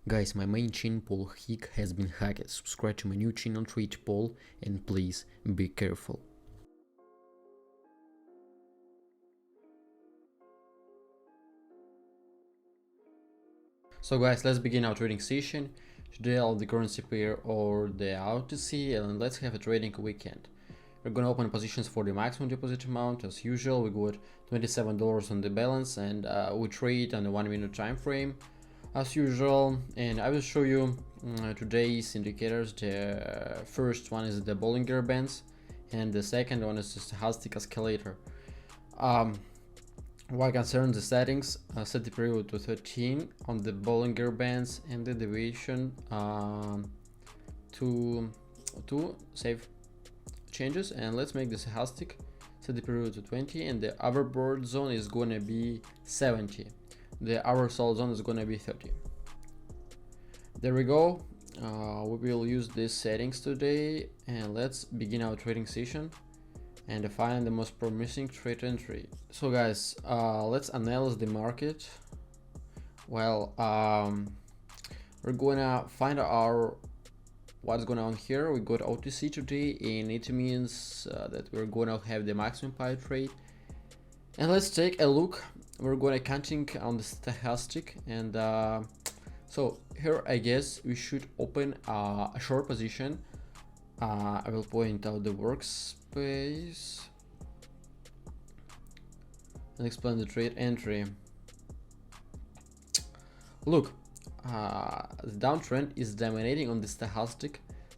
Guys, my main chain pool Hick has been hacked. Subscribe to my new channel Trade Poll and please be careful. So guys, let's begin our trading session. Today I'll the currency pair or the OTC, and let's have a trading weekend. We're gonna open positions for the maximum deposit amount. As usual, we got $27 on the balance, and we trade on the 1 minute time frame as usual. And I will show you today's indicators. The first one is the Bollinger Bands and the second one is the stochastic escalator. What concerns the settings, set the period to 13 on the Bollinger Bands and the deviation to save changes, and let's make the stochastic, set the period to 20, and the overbought zone is gonna be 70. The oversold zone is gonna be 30. There we go. We will use these settings today, and let's begin our trading session and find the most promising trade entry. So guys, let's analyze the market. Well, we're gonna find our what's going on here. We got OTC today, and it means that we're gonna have the maximum pie trade. And let's take a look. We're gonna counting on the stochastic, and so here I guess we should open a short position. I will point out the workspace and explain the trade entry. Look, the downtrend is dominating on the stochastic.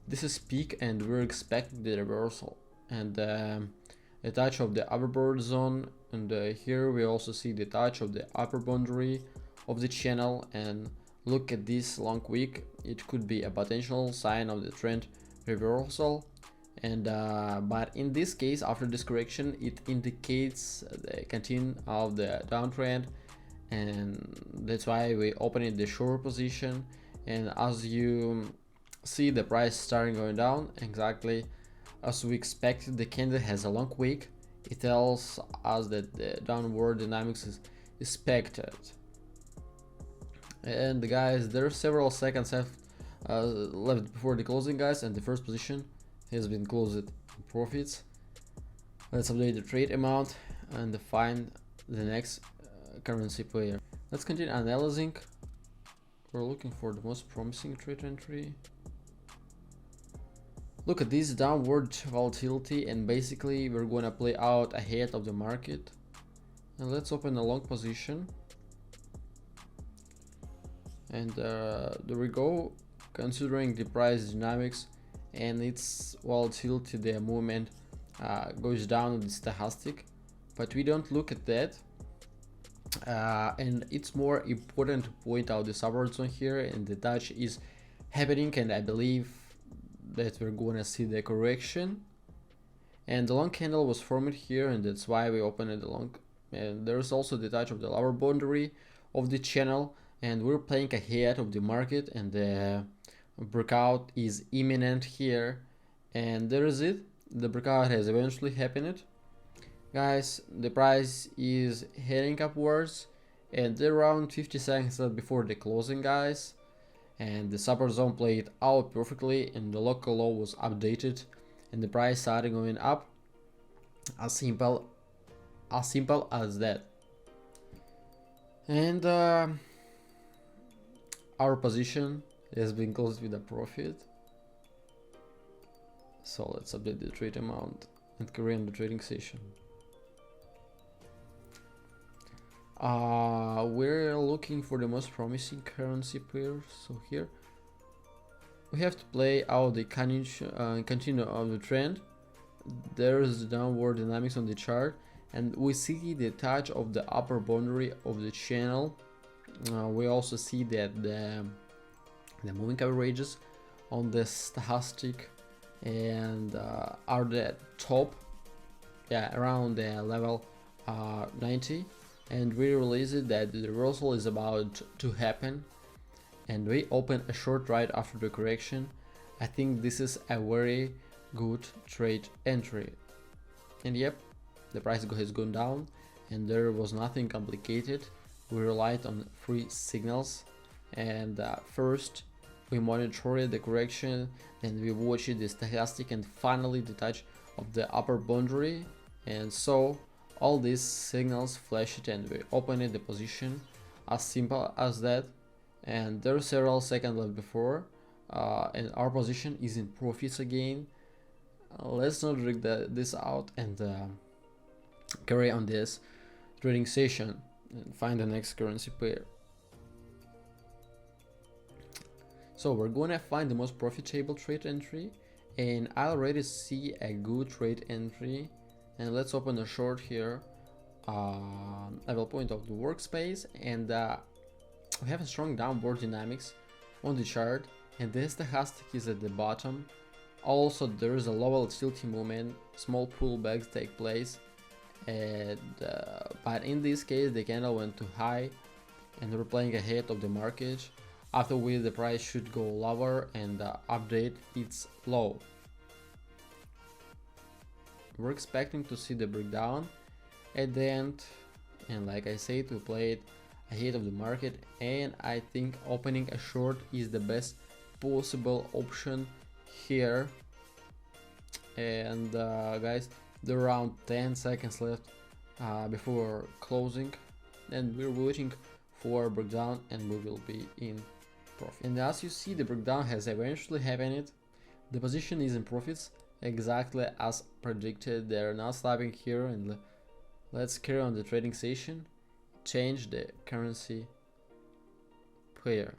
This is peak and we're expecting the reversal and a touch of the overbought zone, and here we also see the touch of the upper boundary of the channel. And look at this long wick, it could be a potential sign of the trend reversal, and but in this case, after this correction, it indicates the continue of the downtrend, and that's why we opened the short position. And as you see, the price starting going down exactly as we expected. The candle has a long wick. It tells us that the downward dynamics is expected. And guys, there are several seconds left before the closing, guys, and the first position has been closed in profits. Let's update the trade amount and find the next currency pair. Let's continue analyzing. We're looking for the most promising trade entry. Look at this downward volatility, and basically we're gonna play out ahead of the market. And let's open a long position. And there we go. Considering the price dynamics and its volatility, the movement goes down with the stochastic, but we don't look at that. And it's more important to point out the support zone here, and the touch is happening, and I believe that we're gonna see the correction. And the long candle was formed here, and that's why we opened the long. And there's also the touch of the lower boundary of the channel, and we're playing ahead of the market, and the breakout is imminent here. And there is it. The breakout has eventually happened, guys. The price is heading upwards, and they're around 50 seconds left before the closing, guys. And the support zone played out perfectly, and the local low was updated, and the price started going up. As simple as that. And our position has been closed with a profit. So let's update the trade amount and carry on the trading session. We're looking for the most promising currency pairs. So here we have to play out the continue of the trend. There's the downward dynamics on the chart, and we see the touch of the upper boundary of the channel. We also see that the moving averages on the stochastic and are the top, around the level 90, and we realized that the reversal is about to happen, and we open a short right after the correction. I think this is a very good trade entry. And yep, the price has gone down, and there was nothing complicated. We relied on 3 signals, And first we monitor the correction, then we watch the stochastic, and finally the touch of the upper boundary. And so all these signals flash it and we open it the position, as simple as that. And there are several seconds left before and our position is in profits again. Let's not rig this out and carry on this trading session and find the next currency pair. So we're gonna find the most profitable trade entry, and I already see a good trade entry. And let's open a short here. I will point out the workspace, and we have a strong downward dynamics on the chart, and the stochastic is at the bottom. Also there is a low volatility movement, small pullbacks take place, and but in this case the candle went too high and we're playing ahead of the market, after which the price should go lower and update its low. We're expecting to see the breakdown at the end, and like I said, we played ahead of the market, and I think opening a short is the best possible option here. And guys, there are around 10 seconds left before closing, and we're waiting for a breakdown and we will be in profit. And as you see, the breakdown has eventually happened. The position is in profits exactly as predicted. They're now stopping here, and let's carry on the trading session. Change the currency pair.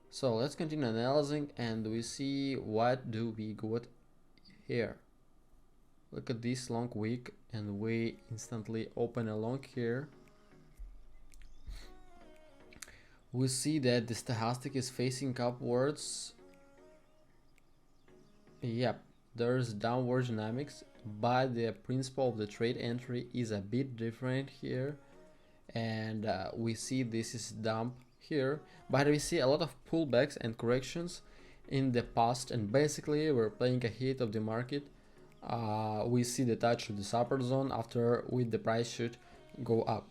So let's continue analyzing, and we see what do we got here. Look at this long wick, and we instantly open a long here. We see that the stochastic is facing upwards. Yep, there's downward dynamics, but the principle of the trade entry is a bit different here. And we see this is dump here, but we see a lot of pullbacks and corrections in the past, and basically we're playing ahead of the market. We see the touch of the upper zone, after which the price should go up.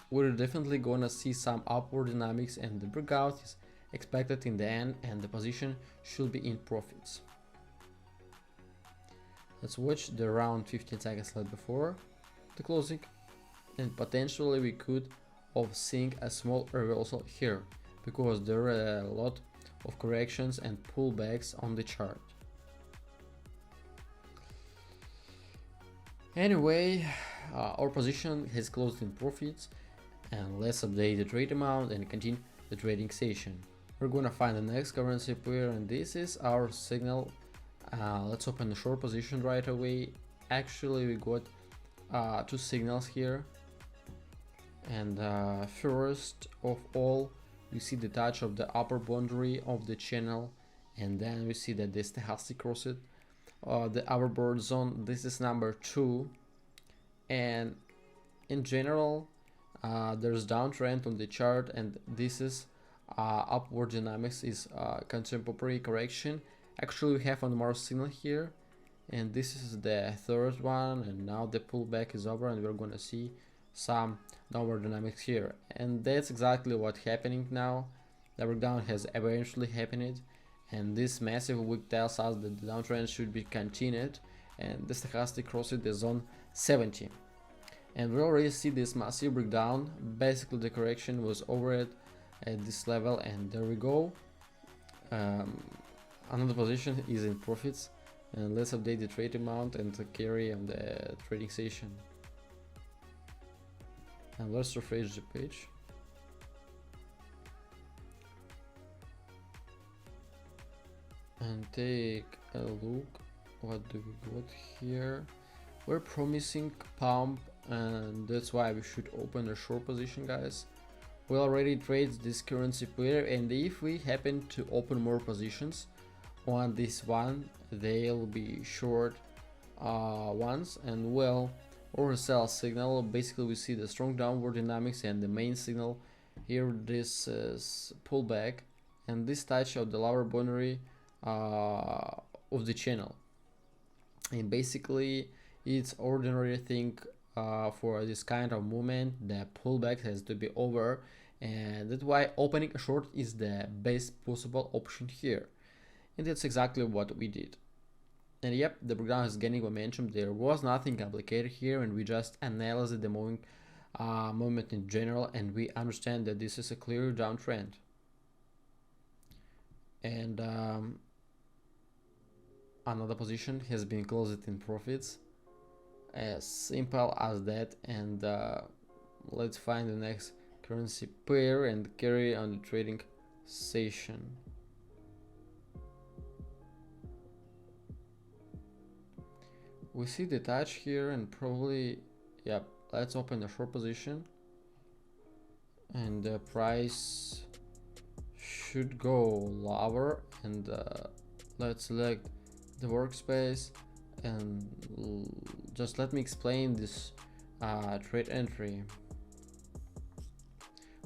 We're definitely gonna see some upward dynamics, and the breakout is expected in the end, and the position should be in profits. Let's watch the around 15 seconds left before the closing, and potentially we could have seen a small reversal here, because there are a lot of corrections and pullbacks on the chart. Anyway, our position has closed in profits, and let's update the trade amount and continue the trading session. We're gonna find the next currency pair, and this is our signal. Let's open the short position right away. Actually, we got two signals here, and first of all we see the touch of the upper boundary of the channel, and then we see that the stochastic crossed the overbought zone. This is number 2, and in general there's downtrend on the chart, and this is upward dynamics is contemporary correction. Actually we have one more signal here, and this is the third one, and now the pullback is over and we're gonna see some downward dynamics here, and that's exactly what's happening now. The breakdown has eventually happened, and this massive wick tells us that the downtrend should be continued, and the stochastic crossed the zone 70, and we already see this massive breakdown. Basically the correction was over at this level, and there we go. Another position is in profits, and let's update the trade amount and carry on the trading session. And let's refresh the page. And take a look. What do we got here? We're promising pump, and that's why we should open a short position, guys. We already trade this currency pair, and if we happen to open more positions on this one, they'll be short ones, and well, or sell signal. Basically we see the strong downward dynamics, and the main signal here, this is pullback, and this touch of the lower boundary of the channel, and basically it's ordinary thing for this kind of movement. The pullback has to be over, and that's why opening a short is the best possible option here, and that's exactly what we did. And yep, the breakdown is gaining momentum. There was nothing complicated here, and we just analyzed the movement in general, and we understand that this is a clear downtrend. And another position has been closed in profits, as simple as that. And let's find the next currency pair and carry on the trading session. We see the touch here, and probably, yep, let's open the short position, and the price should go lower. And let's select the workspace, and just let me explain this trade entry.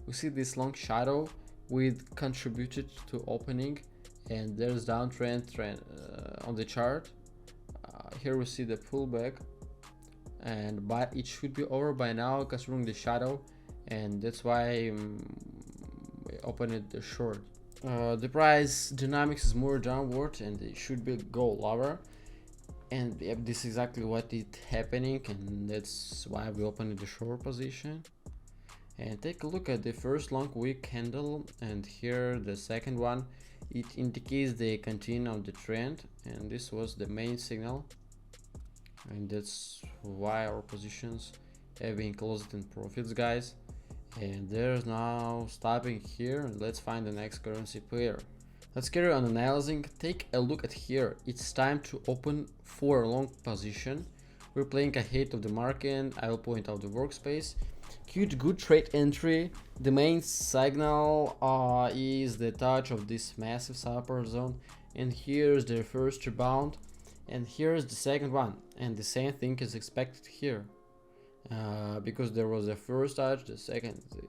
We see this long shadow which contributed to opening, and there's downtrend on the chart. Here we see the pullback, and but it should be over by now considering the shadow, and that's why we opened it the short. The price dynamics is more downward, and it should be go lower, and yep, this is exactly what is happening, and that's why we opened the short position. And take a look at the first long wick candle, and here the second one. It indicates the continue of the trend, and this was the main signal, and that's why our positions have been closed in profits, guys. And there's now stopping here, and let's find the next currency pair. Let's carry on analyzing. Take a look at here. It's time to open for a long position. We're playing ahead of the market. I will point out the workspace. Good trade entry. The main signal is the touch of this massive support zone, and here's the first rebound, and here's the second one, and the same thing is expected here, because there was the first touch, the second, the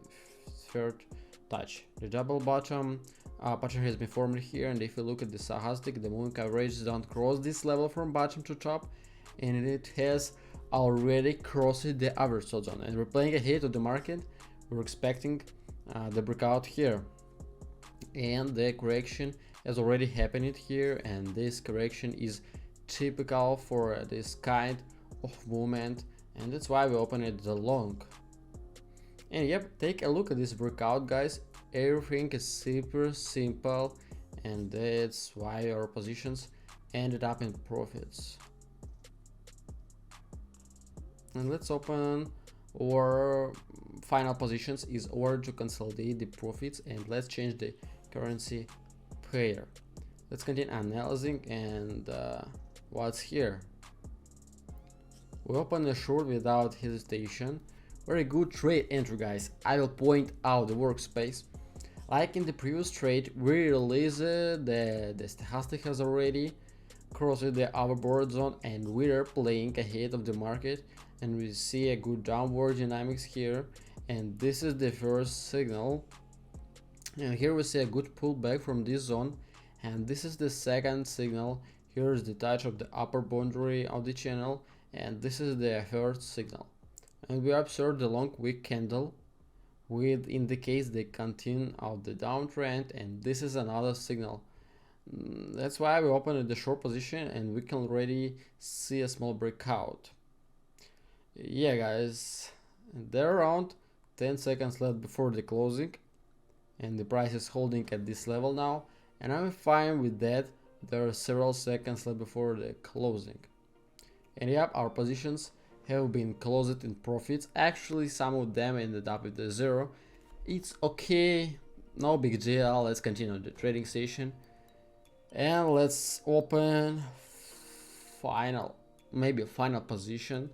third touch. The double bottom pattern has been formed here, and if you look at the stochastic, the moving averages don't cross this level from bottom to top, and it has already crossed the average zone, and we're playing ahead of the market. We're expecting the breakout here, and the correction has already happened here, and this correction is typical for this kind of movement, and that's why we open it the long. And yep, take a look at this breakout, guys. Everything is super simple, and that's why our positions ended up in profits. And let's open our final positions is order to consolidate the profits, and let's change the currency pair. Let's continue analyzing, and what's here? We open a short without hesitation. Very good trade entry, guys. I will point out the workspace. Like in the previous trade, we released the stochastic has already crossed the overbought zone, and we are playing ahead of the market, and we see a good downward dynamics here, and this is the first signal, and here we see a good pullback from this zone, and this is the second signal. Here is the touch of the upper boundary of the channel, and this is the third signal, and we observe the long wick candle which indicates the continue of the downtrend, and this is another signal. That's why we opened the short position, and we can already see a small breakout. Yeah, guys, there are around 10 seconds left before the closing, and the price is holding at this level now, and I'm fine with that. There are several seconds left before the closing, and yep, our positions have been closed in profits. Actually, some of them ended up with the zero. It's okay, no big deal. Let's continue the trading session, and let's open maybe a final position.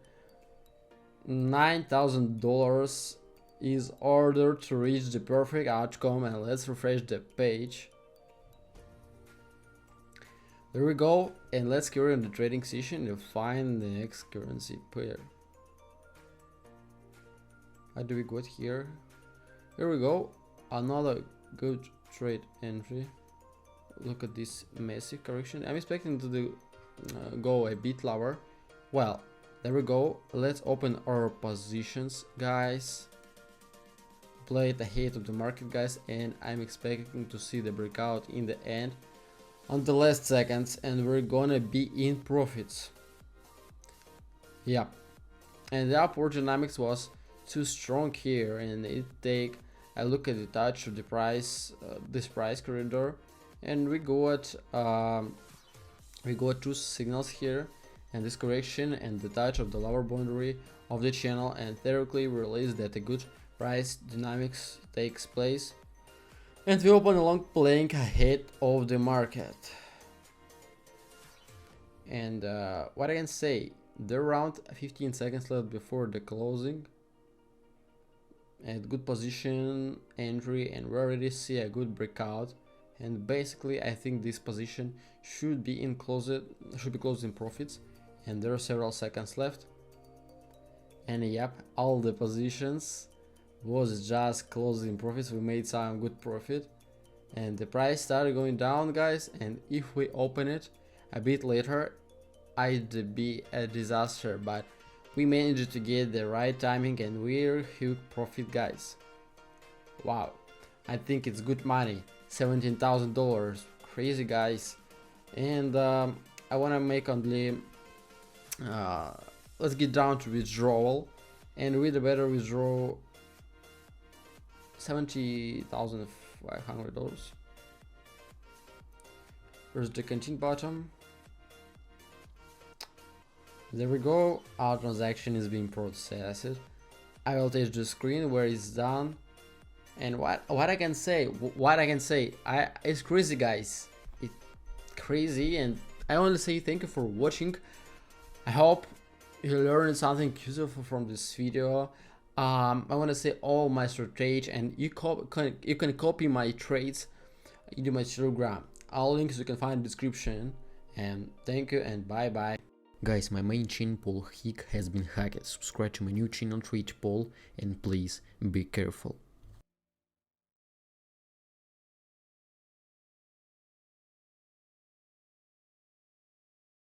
$9,000 is ordered to reach the perfect outcome, and let's refresh the page. There we go, and let's carry on the trading session and find the next currency pair. How do we go here? Here we go, another good trade entry. Look at this massive correction. I'm expecting to go a bit lower. Well, there we go. Let's open our positions, guys. played ahead of the market, guys, and I'm expecting to see the breakout in the end on the last seconds, and we're gonna be in profits. Yeah, and the upward dynamics was too strong here, and it take a look at the touch of the price, this price corridor, and we got two signals here, and this correction and the touch of the lower boundary of the channel, and theoretically we realize that a good price dynamics takes place, and we open a long playing ahead of the market. And what I can say, there are around 15 seconds left before the closing, and good position entry, and we already see a good breakout, and basically I think this position should be closed in profits, and there are several seconds left, and yep, all the positions was just closing profits. We made some good profit, and the price started going down, guys, and if we open it a bit later it'd be a disaster, but we managed to get the right timing and we're huge profit, guys. Wow, I think it's good money, $17,000, crazy, guys. And I want to make only let's get down to withdrawal, and with a better withdraw $70,500. There's the continue button. There we go, our transaction is being processed. I will touch the screen where it's done, and what I can say, it's crazy, guys. It's crazy, and I only say thank you for watching. I hope you learned something useful from this video. I want to say all my strategy, and you can copy my trades into my Telegram. All links you can find in the description. And thank you, and bye bye. Guys, my main channel Paul Hick has been hacked. Subscribe to my new channel Trade Paul, and please be careful.